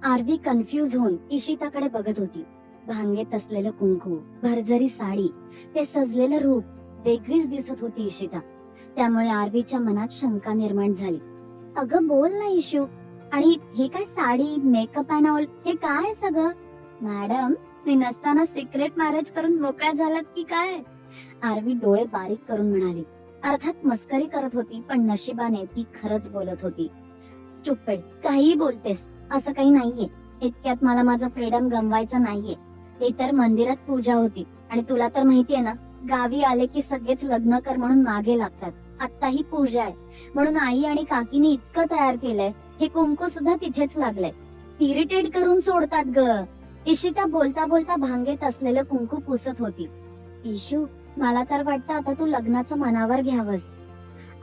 RV confuse होऊन इशिताकडे बघत होती. भांगेत असलेलं कुंकू, भरजरी साडी, ते सजलेलं रूप, वेगळीच दिसत होती इशिता. त्यामुळे आरवीच्या मनात शंका निर्माण झाली. अगं बोल ना इशू, आणि हे काय साडी, मेकअप अँड ऑल, हे काय सगळं? मॅडम, मी नसताना सिक्रेट मॅरेज करून मोकळ्या झालात की काय? आरवी डोळे बारीक करून म्हणाली. अर्थात मस्करी करत होती, पण नशिबाने ती खरंच बोलत होती. स्टुपिड, काहीही बोलतेस, असं काही नाहीये. इतक्यात मला माझं फ्रीडम गमवायचं नाहीये. ते तर मंदिरात पूजा होती, आणि तुला तर माहितीये ना, गावी आले की सगळेच लग्न कर म्हणून मागे लागतात. आता ही पूजा आहे म्हणून आई आणि काकीने इतकं तयार केलंय, हे कुंकू सुद्धा तिथेच लागलंय. इरिटेट करून सोडतात ग. इशिता बोलता बोलता भांगेत असलेलं कुंकू पुसत होती. इशू, मला तर वाटतं आता तू लग्नाचं मनावर घ्यावंस,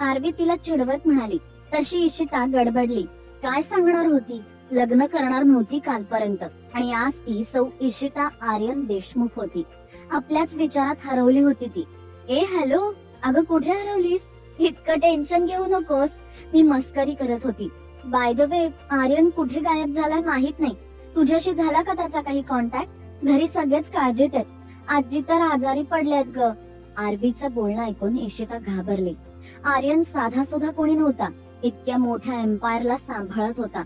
आरवी तिला चिडवत म्हणाली. तशी इशिता गडबडली. काय सांगणार होती? लग्न करणार नव्हती कालपर्यंत, आणि आज ती सौ इशिता आर्यन देशमुख होती. आपल्याच विचारात हरवली होती ती. ए हॅलो, अगं कुठे हरवलीस? इतकं टेन्शन घेऊ नकोस, मी मस्करी करत होती. बाय द वे, आर्यन कुठे गायब झालाय माहित नाही. तुझ्याशी झाला का त्याचा काही कॉन्टॅक्ट? घरी सगळेच काळजीत आहेत. आजी तर आजारी पडल्यात ग. आरवीचं बोलणं ऐकून इशिता घाबरली. आर्यन साधा सुद्धा कोणी नव्हता. इतक्या मोठ्या एम्पायरला सांभाळत होता.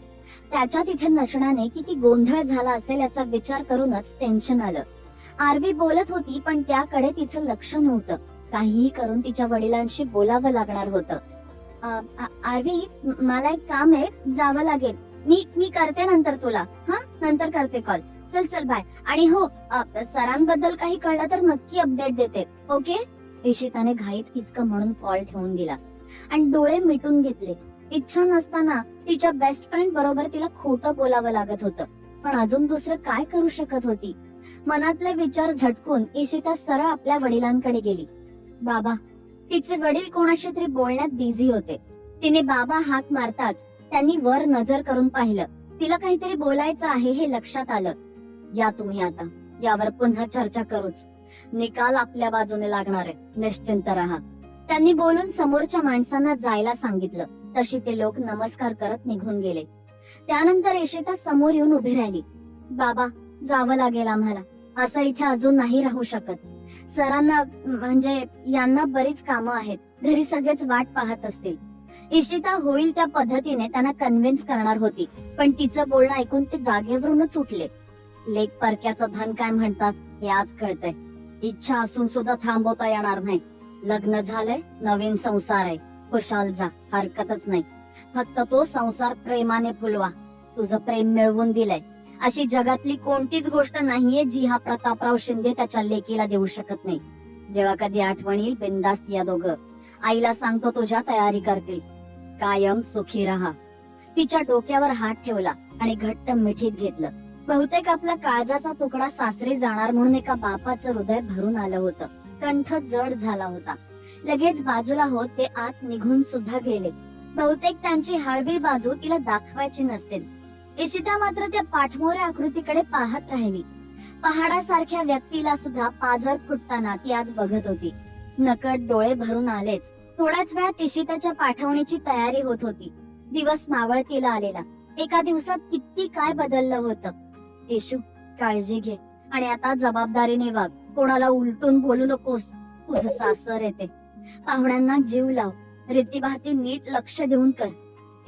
त्याच्या तिथे नसण्याने किती गोंधळ झाला असेल याचा विचार करूनच टेन्शन आलं. आरवी बोलत होती, पण त्याकडे तिचं लक्ष नव्हतं. काहीही करून तिच्या वडिलांशी बोलावं लागणार होतं. आरवी, मला एक काम आहे, जावं लागेल. मी करते नंतर तुला. हा, नंतर करते कॉल. चल चल बाय. आणि हो, सरांबद्दल काही कळलं तर नक्की अपडेट देते. ओके? इशिताने घाईत इतकं म्हणून कॉल ठेवून दिला आणि डोळे मिटून घेतले. इच्छा नसताना तिच्या बेस्ट फ्रेंड बरोबर तिला खोटं बोलावं लागत होतं, पण अजून दुसरं काय करू शकत होती? मनातले विचार झटकून इशिता सरळ आपल्या वडिलांकडे गेली. बाबा. तिचे वडील कोणाशी तरी बोलण्यात बिझी होते. तिने बाबा हाक मारताच त्यांनी वर नजर करून पाहिलं. तिला काहीतरी बोलायचं आहे हे लक्षात आलं. या तुम्ही आता, यावर पुन्हा चर्चा करूच. निकाल आपल्या बाजूने लागणार आहे, निश्चिंत राहा. त्यांनी बोलून समोरच्या माणसांना जायला सांगितलं. तशी ते लोक नमस्कार करत निघून गेले. त्यानंतर इशिता समोर येऊन उभी राहिली. बाबा, जावं लागेल आम्हाला. असं इथे अजून नाही राहू शकत. सरांना, म्हणजे यांना बरीच कामं आहेत. घरी सगळेच वाट पाहत असतील. इशिता होईल त्या पद्धतीने त्यांना कन्व्हिन्स करणार होती, पण तिचं बोलणं ऐकून ते जागेवरूनच उठले. लेक परक्याचं धन काय म्हणतात हे आज कळतंय. इच्छा असून सुद्धा थांबवता येणार नाही. लग्न झालंय, नवीन संसार आहे. खुशाल जा, हरकतच नाही. फक्त तो संसार प्रेमाने फुलवा. तुझं प्रेम मिळवून दिलंय अशी जगातली कोणतीच गोष्ट नाहीये जी हा प्रतापराव शिंदे त्याच्या लेकीला देऊ शकत नाही. जेव्हा कधी आठवण येईल, बिनधास्त या दोघं. आईला सांगतो तुझ्या तयारी करतील. कायम सुखी राहा. तिच्या डोक्यावर हात ठेवला आणि घट्ट मिठीत घेतलं. बहुतेक आपला काळजाचा तुकडा सासरी जाणार म्हणून एका बापाचं हृदय भरून आलं होतं. कंठ जड झाला होता. लगेच बाजूला होत ते आत निघून सुद्धा गेले. बहुतेक त्यांची हळवी बाजू तिला दाखवायची नसेल. इशिता मात्र त्या पाठमोऱ्या आकृतीकडे पाहत राहिली. पहाडासारख्या व्यक्तीला सुद्धा पाझर फुटताना ती आज बघत होती. नकळत डोळे भरून आलेच. थोड्याच वेळात इशिताच्या पाठवणीची तयारी होत होती. दिवस मावळतीला आलेला. एका दिवसात किती काय बदललं होतं. इशू, काळजी घे आणि आता जबाबदारीने वाग. कोणाला उलटून बोलू नकोस. तुझं सासर येते. पाहुण्यांना जीव लाव. रीतीभाती नीट लक्ष देऊन कर.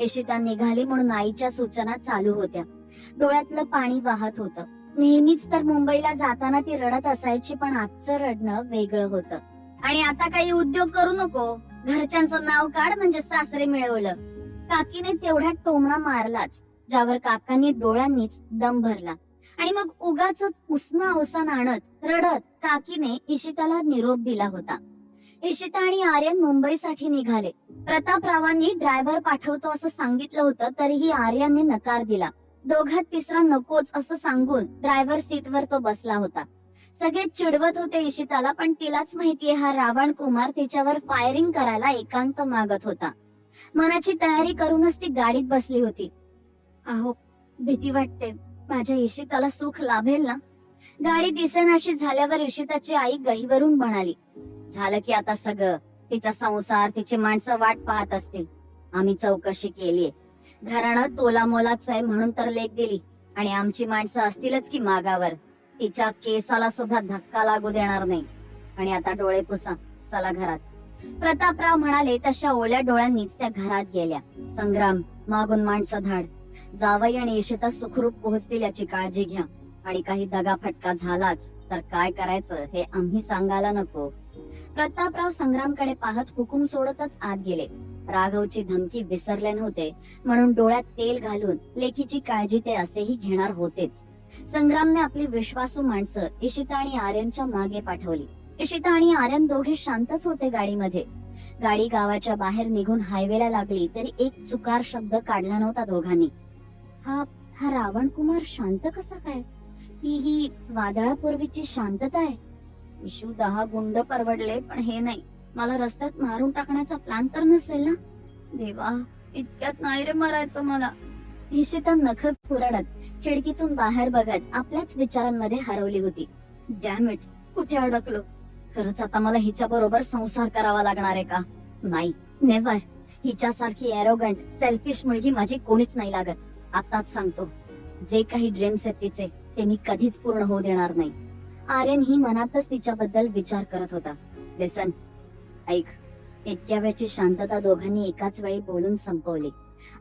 इशिता निघाली म्हणून आईच्या सूचना चालू होत्या. डोळ्यातलं पाणी वाहत होतं. नेहमीच तर मुंबईला जाताना ती रडत असायची, पण आजचं रडणं वेगळं होतं. आणि आता काही उद्योग करू नको. घरच्यांचं नाव काढ म्हणजे सासरे मिळवलं. काकीने तेवढा टोमणा मारलाच, ज्यावर काकांनी डोळ्यांनीच दम भरला. आणि मग उगाचच उसनं अवसान आणत रडत काकीने इशिताला निरोप दिला होता. इशिता आणि आर्यन मुंबईसाठी निघाले. प्रतापरावांनी ड्रायव्हर पाठवतो असं सांगितलं होतं, तरीही आर्यनने नकार दिला. दोघात तिसरा नकोच असं सांगून ड्रायव्हर सीटवर तो बसला होता. सगळे चिडवत होते इशिताला, पण तिलाच माहितीये हा रावण कुमार तिच्यावर फायरिंग करायला एकांत मागत होता. मनाची तयारी करूनच ती गाडीत बसली होती. अहो, भीती वाटते. माझ्या इशिताला सुख लाभेल ना? गाडी दिसेनाशी झाल्यावर इशिताची आई गहिवरून म्हणाली. झालं की आता सगळं. तिचा संसार, तिची माणसं वाट पाहत असतील. आम्ही चौकशी केलीये. घराणं तोला मोलाच आहे म्हणून तर लेख दिली. आणि आमची माणसं असतीलच की मागावर. तिच्या केसाला सुद्धा धक्का लागू देणार नाही. आणि आता डोळे पुसा, चला घरात. प्रतापराव म्हणाले तशा ओल्या डोळ्यांनीच त्या घरात गेल्या. संग्राम, मागून माणसं धाड. जावई आणि इशिता सुखरूप पोहोचतील याची काळजी घ्या. आणि काही दगाफटका झालाच तर काय करायचं हे आम्ही सांगायला नको. प्रतापराव संग्रामकडे पाहत हुकूम सोडतच आत गेले. राघवची धमकी विसरले नव्हते म्हणून डोळ्यात तेल घालून लेकीची काळजी ते असेही घेणार होतेच. संग्रामने आपली विश्वासू माणसं इशिता आणि आर्यनच्या मागे पाठवली. इशिता आणि आर्यन दोघे शांतच होते गाडीमध्ये. गाडी गावाच्या बाहेर निघून हायवेला लागली तरी एक चुकार शब्द काढला नव्हता दोघांनी. हा हा रावण कुमार शांत कसा काय? की ही वादळापूर्वीची शांतता आहे? इशू 10 गुंड परवडले पण हे नाही. मला रस्त्यात मारून टाकण्याचा प्लॅन तर नसेल ना? देवा, इतक्यात नाही रे मरायचं मला. इशिता नख कुरडत खिडकीतून बाहेर बघत आपल्याच विचारांमध्ये हरवली होती. डॅम इट, कुठे अडकलो? खरंच आता मला हिच्या बरोबर संसार करावा लागणार आहे का? नाही, नेव्हर. हिच्यासारखी एरोगंट सेल्फिश मुलगी माझी कोणीच नाही लागत. आताच सांगतो, जे काही ड्रीम्स आहेत तिचे ते मी कधीच पूर्ण होऊ देणार नाही. आर्यन ही मनातच तिच्याबद्दल विचार करत होता. लिसन, ऐक. इतक्या वेळची शांतता दोघांनी एकाच वेळी बोलून संपवली.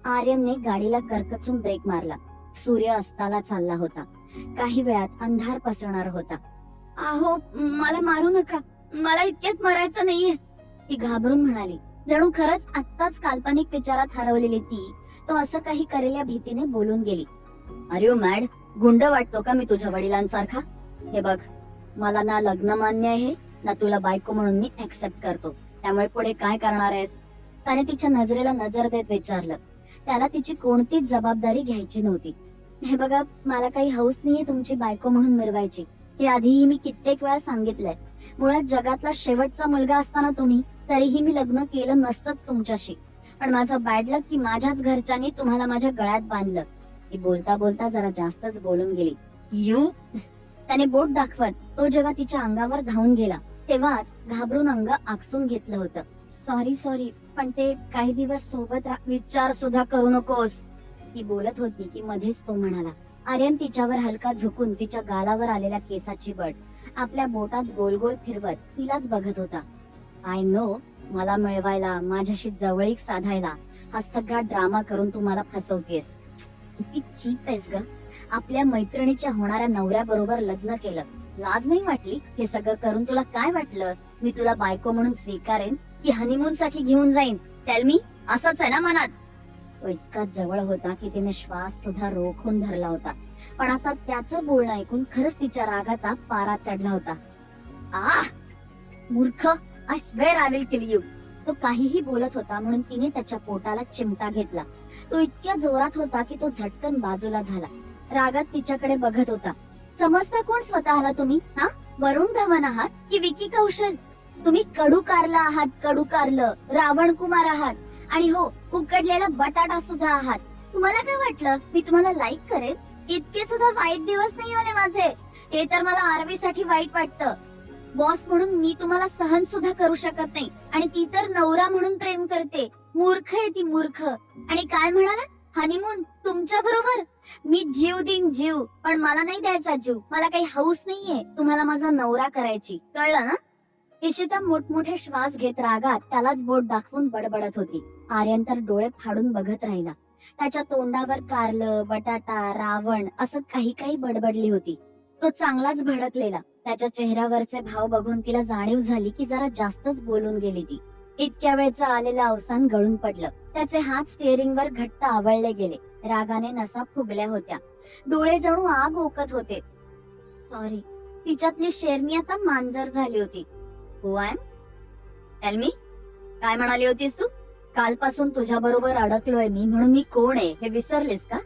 आर्यनने गाडीला करकचून ब्रेक मारला. सूर्य अस्ताला चालला होता. काही वेळात अंधार पसरणार होता. अहो, मला मारू नका, मला इतक्यात मरायचं नाहीये, ती घाबरून म्हणाली. जणू खरंच आत्ताच काल्पनिक विचारात हरवलेली ती तो असं काही करेल या भीतीने बोलून गेली. अरे यू मॅड? गुंड वाटतो का मी तुझ्या वडिलांसारखा? हे बघ, मला ना लग्न मान्य आहे ना तुला बायको म्हणून मी ऍक्सेप्ट करतो. त्यामुळे पुढे काय करणार आहेस? त्याने तिच्या नजरेला नजर देत विचारलं. त्याला तिची कोणतीच जबाबदारी घ्यायची नव्हती. हे बघा, मला काही हौस नाहीये तुमची बायको म्हणून मिरवायची. हे आधीही मी कित्येक वेळा सांगितलंय. मुळात जगातला शेवटचा मुलगा असताना तुम्ही, तरीही मी लग्न केलं नसतंच तुमच्याशी. पण माझं बॅड लक की माझ्याच घरच्यांनी तुम्हाला माझ्या गळ्यात बांधलं. ती बोलता बोलता जरा जास्तच बोलून गेली. यू, त्याने बोट दाखवत तो जेव्हा तिच्या अंगावर धावून गेला तेव्हाच घाबरून अंग आकसून घेतलं होतं. सॉरी सॉरी, पण ते काही दिवस सोबत विचार सुद्धा करू नकोस, ती बोलत होती की मध्येच तो म्हणाला. आर्यन तिच्यावर हलका झुकून तिच्या गालावर आलेल्या केसाची बट आपल्या बोटात गोल गोल फिरवत तिलाच बघत होता. आय नो, मला मिळवायला, माझ्याशी जवळीक साधायला हा सगळा ड्रामा करून तू मला फसवतेस. किती चीप आहेस ग. आपल्या मैत्रिणीच्या होणाऱ्या नवऱ्या बरोबर लग्न केलं. लाज नाही वाटली? हे सगळं करून तुला काय वाटलं? मी तुला बायको म्हणून स्वीकारेन की हनीमून साठी घेऊन जाईन? टेल मी, असंच आहे ना मनात? तो इतका जवळ होता की तिने श्वास सुद्धा रोखून धरला होता. पण आता त्याचं बोलणं ऐकून खरंच तिच्या रागाचा पारा चढला होता. आह, मूर्ख, I swear I will kill you. तो काहीही बोलत होता म्हणून तिने त्याच्या पोटाला चिमटा घेतला. तो इतक्या जोरात होता की तो झटकन बाजूला झाला. रागात तिच्याकडे बघत होता. समजता कोण स्वतःला तुम्ही? हा, वरुण धवन आहात की विकी कौशल? तुम्ही कडू कारला आहात, कडू कारलं, रावण कुमार आहात आणि हो, उकडलेला बटाटा सुद्धा आहात. तुम्हाला काय वाटलं मी तुम्हाला लाईक करेन? इतके सुद्धा वाईट दिवस नाही आले माझे. हे तर मला आरवी साठी वाईट वाटतं. बॉस म्हणून मी तुम्हाला सहन सुद्धा करू शकत नाही आणि ती तर नवरा म्हणून प्रेम करते. मूर्ख आहे ती, मूर्ख. आणि काय म्हणालात? हनीमून तुमच्या बरोबर? मी जीव देईन जीव, पण मला नाही द्यायचा जीव. मला काही हौस नाहीये तुम्हाला माझा नवरा करायची, कळलं ना? इशिता मोठमोठे श्वास घेत रागात त्यालाच बोट दाखवून बडबडत होती. आर्यन तर डोळे फाडून बघत राहिला. त्याच्या तोंडावर कारलं, बटाटा, रावण असं काही काही बडबडली होती. तो चांगलाच भडकलेला. त्याच्या चेहऱ्यावरचे भाव बघून तिला जाणीव झाली की जरा जास्तच बोलून गेली ती. इतक्या वेळचं आलेलं अवसान गळून पडलं. त्याचे हात स्टिअरिंग वर घट्ट आवळले गेले. रागाने नसा फुगल्या होत्या. डोळे जणू आग ओकत होते. सॉरी, तिच्यातली शेरणी आता मांजर झाली होती. Who I am? Tell me, काय म्हणाली होतीस तू? कालपासून तुझ्या बरोबर अडकलोय मी म्हणून मी कोण आहे हे विसरलीस का?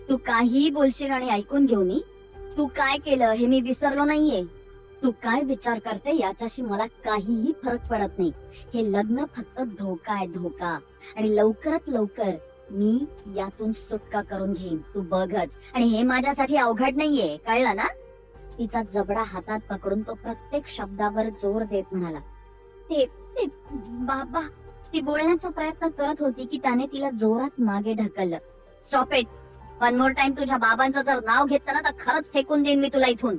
तू काहीही बोलशील आणि ऐकून घेऊ मी? तू काय केलं हे मी विसरलो नाहीये. तू काय विचार करते याच्याशी मला काहीही फरक पडत नाही. हे लग्न फक्त धोका आहे, धोका. आणि लवकरात लवकर मी यातून सुटका करून घेईन, तू बघच. आणि हे माझ्यासाठी अवघड नाहीये, कळलं ना? तिचा जबडा हातात पकडून तो प्रत्येक शब्दावर जोर देत म्हणाला. ते ते बाबा, ती बोलण्याचा प्रयत्न करत होती की त्याने तिला जोरात मागे ढकललं. Stop it. One more time तुझ्या बाबांचं जर नाव घेतलं ना तर खरंच फेकून देईन मी तुला इथून.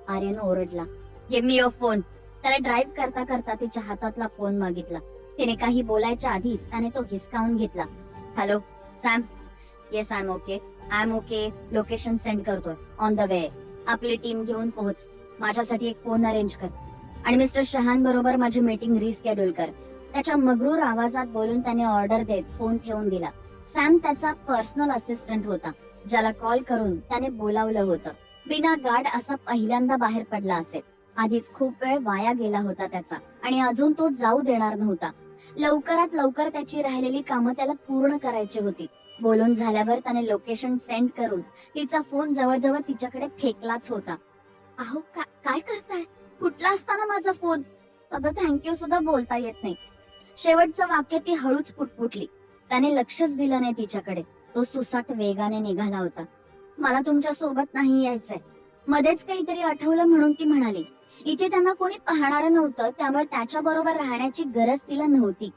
आर्यन ओरडला. Give me your phone. त्याने ड्राईव्ह करता करता तिच्या हातातला फोन मागितला. तिने काही बोलायच्या आधीच त्याने तो हिसकावून घेतला. Hello Sam. Yes I am okay. Location send करतोय. On the way. आपली टीम घेऊन पोहोच. माझ्यासाठी एक फोन अरेंज कर आणि मिस्टर शहान बरोबर माझी मीटिंग रिस्केड्यूल कर. त्याच्या मगरूर आवाजात बोलून त्याने ऑर्डर देत फोन ठेवून दिला. सॅम त्याचा पर्सनल असिस्टंट होता, ज्याला कॉल करून त्याने बोलावलं होतं. बिना गार्ड असा पहिल्यांदा बाहेर पडला असेल. आधीच खूप वेळ वाया गेला होता त्याचा आणि अजून तो जाऊ देणार नव्हता. लवकरात लवकर त्याची राहिलेली कामं त्याला पूर्ण करायची होती. बोलून झाल्यावर त्याने लोकेशन सेंड करून तिचा फोन जवळजवळ तिच्याकडे फेकलाच होता. अहो काय करताय? कुठला असताना माझा फोन? साधं थँक्यू सुद्धा बोलता येत नाही. शेवटचं वाक्य ती हळूच पुटपुटली. त्याने लक्षच दिलं नाही तिच्याकडे. तो सुसाट वेगाने निघाला होता. मला तुमच्या सोबत नाही यायचंय. मध्येच काहीतरी आठवलं म्हणून ती म्हणाली. इथे त्यांना कोणी पाहणार नव्हतं, त्यामुळे त्याच्या बरोबर राहण्याची गरज तिला नव्हती.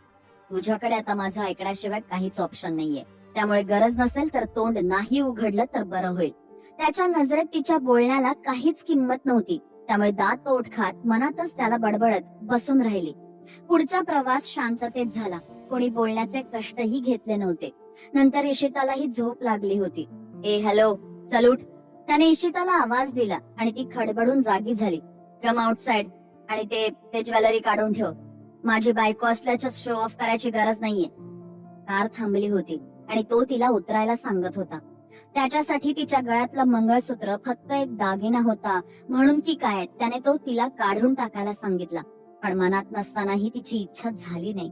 तुझ्याकडे आता माझं ऐकण्याशिवाय काहीच ऑप्शन नाहीये, त्यामुळे गरज नसेल तर तोंड नाही उघडलं तर बरं होईल. त्याच्या नजरेत तिच्या बोलण्याला काहीच किंमत नव्हती, त्यामुळे दात ओठ खात मनातच त्याला बडबडत बसून राहिली. पुढचा प्रवास शांततेत झाला. कोणी बोलण्याचे कष्टही घेतले नव्हते. नंतर इशितालाही झोप लागली होती. ए हॅलो, चल उठ. त्याने इशिताला आवाज दिला आणि ती खडबडून जागी झाली. कम आउटसाइड आणि ते ज्वेलरी काढून ठेव. माझी बायको असल्याच्या शो ऑफ करायची गरज नाहीये. कार थांबली होती आणि तो तिला उतरायला सांगत होता. त्याच्यासाठी तिच्या गळ्यातलं मंगळसूत्र फक्त एक दागिना होता म्हणून की काय त्याने तो तिला काढून टाकायला सांगितला. पण मनात नसतानाही तिची इच्छा झाली नाही.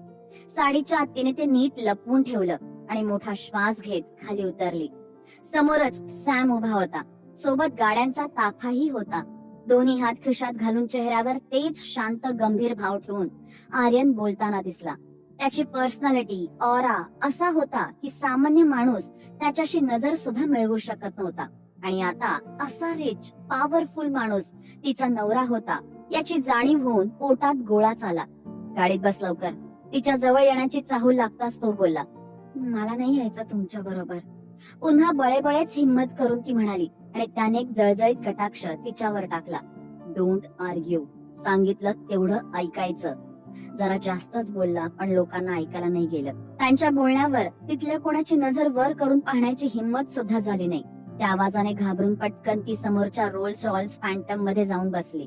साडीच्या आत्तीने ते नीट लपवून ठेवलं आणि मोठा श्वास घेत खाली उतरली. समोरच सॅम उभा होता. सोबत गाड्यांचा ताफाही होता. दोन्ही हात खिशात घालून चेहऱ्यावर तेच शांत गंभीर भाव ठेवून आर्यन बोलताना दिसला. त्याची पर्सनॅलिटी, ऑरा असा होता की सामान्य माणूस त्याच्याशी नजर सुद्धा मिळवू शकत नव्हता. आणि आता असा रिच, पॉवरफुल माणूस तिचा नवरा होता याची जाणीव होऊन पोटात गोळाच आला. गाडीत बस लवकर. तिच्या जवळ येण्याची चाहूल लागताच तो बोलला. मला नाही यायचं तुमच्या बरोबर. पुन्हा बळेबळेच हिम्मत करून ती म्हणाली आणि त्याने एक जळजळीत कटाक्ष तिच्यावर टाकला. Don't argue. सांगितलं तेवढं ऐकायचं. जरा जास्तच बोलला पण लोकांना ऐकायला नाही गेलं. त्यांच्या बोलण्यावर तिथल्या कोणाची नजर वर करून पाहण्याची हिम्मत सुद्धा झाली नाही. त्या आवाजाने घाबरून पटकन ती समोरच्या रोल्स रॉयल्स फॅन्टम मध्ये जाऊन बसली.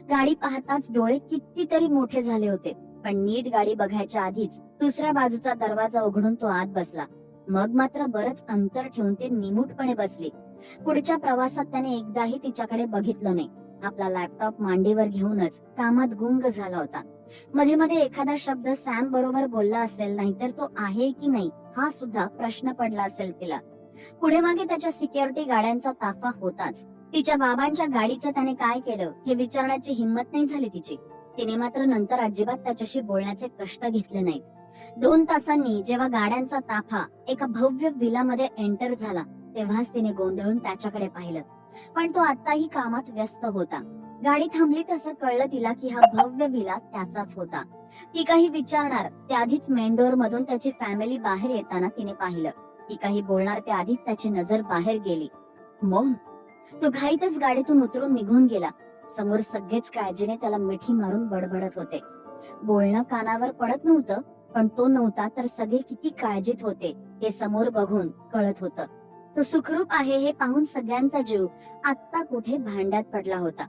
गाडी पाहताच डोळे कितीतरी मोठे झाले होते. पण नीट गाडी बघायच्या आधीच दुसऱ्या बाजूचा दरवाजा उघडून तो आत बसला. मग मात्र बरच अंतर ठेवून ती निमूटपणे बसली. पुढच्या प्रवासात त्याने एकदाही तिच्याकडे बघितलं नाही. आपला लॅपटॉप मांडीवर घेऊनच कामात गुंग झाला होता. मध्ये मध्ये एखादा शब्द सॅम बरोबर बोलला असेल, नाहीतर तो आहे की नाही हा सुद्धा प्रश्न पडला असेल तिला. पुढे मागे त्याच्या सिक्युरिटी गाड्यांचा ताफा होताच. तिच्या बाबांच्या गाडीचं त्याने काय केलं हे विचारण्याची हिंमत नाही झाली तिची. तिने मात्र नंतर अजिबात त्याच्याशी बोलण्याचे कष्ट घेतले नाहीत. 2 तासांनी जेव्हा गाड्यांचा ताफा एका भव्य विलामध्ये एंटर झाला तेव्हाच तिने गोंधळून त्याच्याकडे पाहिलं. पण तो आताही कामात व्यस्त होता. गाडी थांबली तसं कळलं तिला की हा भव्य विला त्याचाच होता. ती काही विचारणार त्याआधीच मेन डोअर मधून त्याची फॅमिली बाहेर येताना तिने पाहिलं. ती काही बोलणार त्याआधीच त्याची नजर बाहेर गेली. मॉम. तो घाईतच गाडीतून उतरून निघून गेला. समोर सगळेच काळजीने त्याला मिठी मारून बडबडत होते. बोलणं कानावर पडत नव्हतं, पण तो नव्हता तर सगळे किती काळजीत होते हे समोर बघून कळत होतं. तो सुखरूप आहे हे पाहून सगळ्यांचा जीव आत्ता कुठे भांड्यात पडला होता.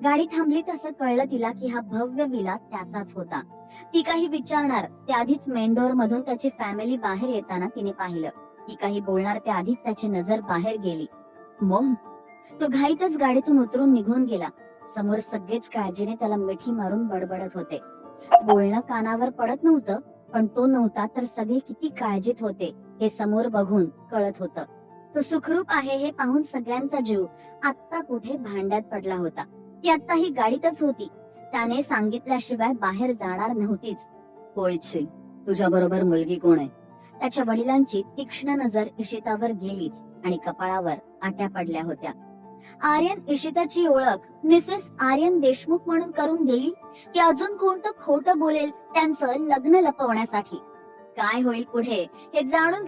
गाडी थांबली तसं कळलं तिला की हा भव्य विला त्याचाच होता. ती काही विचारणार त्याआधीच मेन डोअर मधून त्याची फॅमिली बाहेर येताना तिने पाहिलं. ती काही बोलणार त्याआधीच त्याची नजर बाहेर गेली. मॉम. तो घाईतच गाडीतून उतरून निघून गेला. समोर सगळेच काळजीने त्याला मिठी मारून बडबडत होते. बोलणं कानावर पडत नव्हतं, पण तो नव्हता तर सगळे किती काळजीत होते हे समोर बघून कळत होतं. तो सुखरूप आहे हे पाहून सगळ्यांचा जीव आत्ता कुठे भांड्यात पडला होता. ती आत्ताही गाडीतच होती. त्याने सांगितल्याशिवाय बाहेर जाणार नव्हतीच. होयची, तुझ्या बरोबर मुलगी कोण आहे? त्याच्या वडिलांची तीक्ष्ण नजर इशितावर गेलीच आणि कपाळावर आट्या पडल्या होत्या. आर्यन इशिताची ओळख मिसेस आर्यन देशमुख म्हणून करून देईल की अजून कोणतं खोटं बोलेल त्यांचं लग्न लपवण्यासाठी? काय होईल पुढे हे जाणून